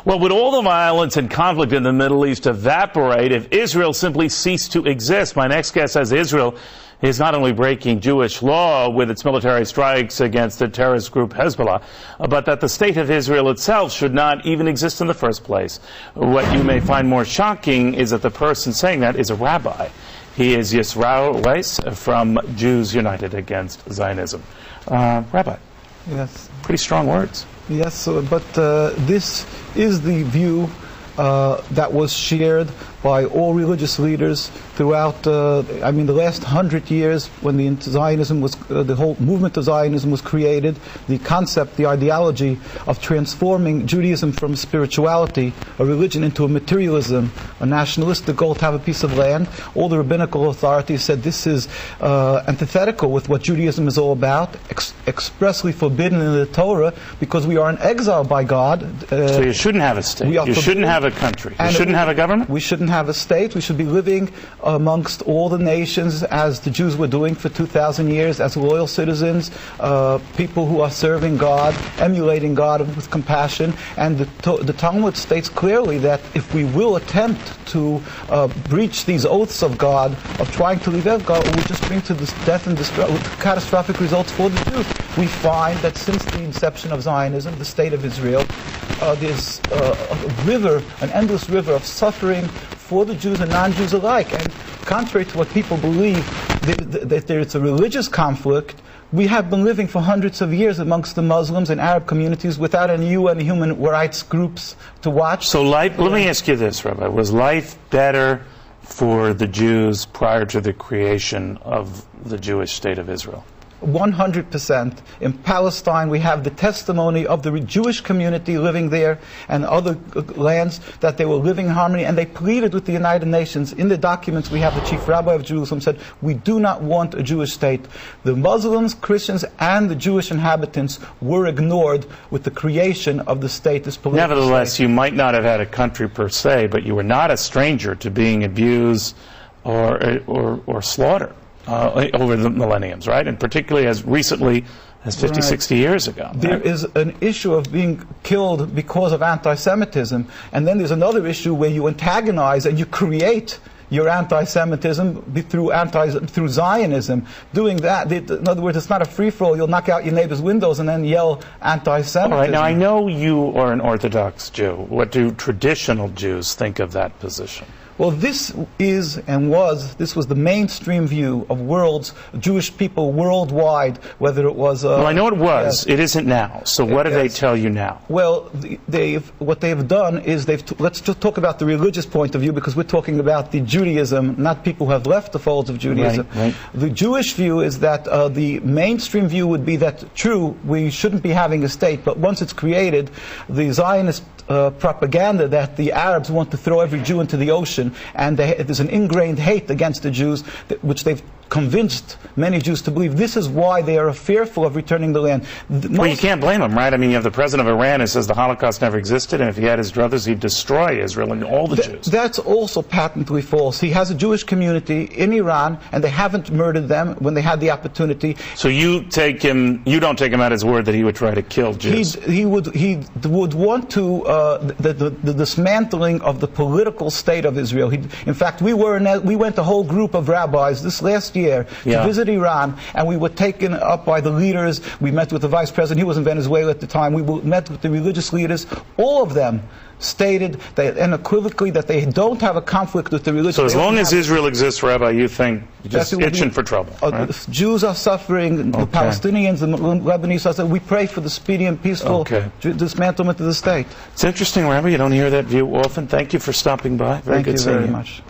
Well, would all the violence and conflict in the Middle East evaporate if Israel simply ceased to exist? My next guest says Israel is not only breaking Jewish law with its military strikes against the terrorist group Hezbollah, but that the state of Israel itself should not even exist in the first place. What you may find more shocking is that the person saying that is a rabbi. He is Yisrael Weiss from Jews United Against Zionism. Rabbi. Yes. Pretty strong words. Yes, but this is the view that was shared by all religious leaders throughout, the last 100 years when the whole movement of Zionism was created. The concept, the ideology of transforming Judaism from spirituality, a religion, into a materialism, a nationalistic goal to have a piece of land. All the rabbinical authorities said this is antithetical with what Judaism is all about, expressly forbidden in the Torah, because we are in exile by God. So you shouldn't have a state. You shouldn't have a country. You shouldn't have a government? We shouldn't have a state. We should be living amongst all the nations as the Jews were doing for 2,000 years, as loyal citizens, people who are serving God, emulating God with compassion. And the Talmud states clearly that if we will attempt to breach these oaths of God, of trying to leave God, it will just bring to this death and catastrophic results for the Jews. We find that since the inception of Zionism, the state of Israel, there's an endless river of suffering for the Jews and non-Jews alike. And contrary to what people believe, that there's a religious conflict, we have been living for hundreds of years amongst the Muslims and Arab communities without any UN human rights groups to watch. So let me ask you this, Rabbi. Was life better for the Jews prior to the creation of the Jewish state of Israel? 100%. In Palestine, we have the testimony of the Jewish community living there and other lands that they were living in harmony, and they pleaded with the United Nations. In the documents, we have the chief rabbi of Jerusalem said, we do not want a Jewish state. The Muslims, Christians, and the Jewish inhabitants were ignored with the creation of the state, this political Nevertheless, state. you might not have had a country per se, but you were not a stranger to being abused or slaughtered over the millenniums, right? And particularly as recently as 50, 60 years ago. Right? There is an issue of being killed because of anti-Semitism, and then there's another issue where you antagonize and you create your anti-Semitism through Zionism. Doing that, in other words, it's not a free-for-all. You'll knock out your neighbor's windows and then yell anti-Semitism. All right, now I know you are an Orthodox Jew. What do traditional Jews think of that position? Well, this was the mainstream view of Jewish people worldwide, whether it was... well, I know it was. Yes. It isn't now. So what do they tell you now? Well, what they've done is let's just talk about the religious point of view, because we're talking about the Judaism, not people who have left the folds of Judaism. Right. The Jewish view is that the mainstream view would be that, true, we shouldn't be having a state, but once it's created, the Zionist propaganda that the Arabs want to throw every Jew into the ocean, and there's an ingrained hate against the Jews, which they've convinced many Jews to believe. This is why they are fearful of returning the land. Well, you can't blame them, right? I mean, you have the president of Iran who says the Holocaust never existed, and if he had his druthers, he'd destroy Israel and all the Jews. That's also patently false. He has a Jewish community in Iran, and they haven't murdered them when they had the opportunity. So you don't take him at his word that he would try to kill Jews? He would want to the dismantling of the political state of Israel. In fact, we went a whole group of rabbis this last year to visit Iran, and we were taken up by the leaders. We met with the vice president. He was in Venezuela at the time. We met with the religious leaders. All of them stated unequivocally that they don't have a conflict with the religion. So as long as Israel exists, Rabbi, you think you're just itching for trouble, right? Jews are suffering, the Palestinians, the Lebanese are suffering. We pray for the speedy and peaceful dismantlement of the state. It's interesting, Rabbi, you don't hear that view often. Thank you for stopping by. Very good seeing you. Thank you very much.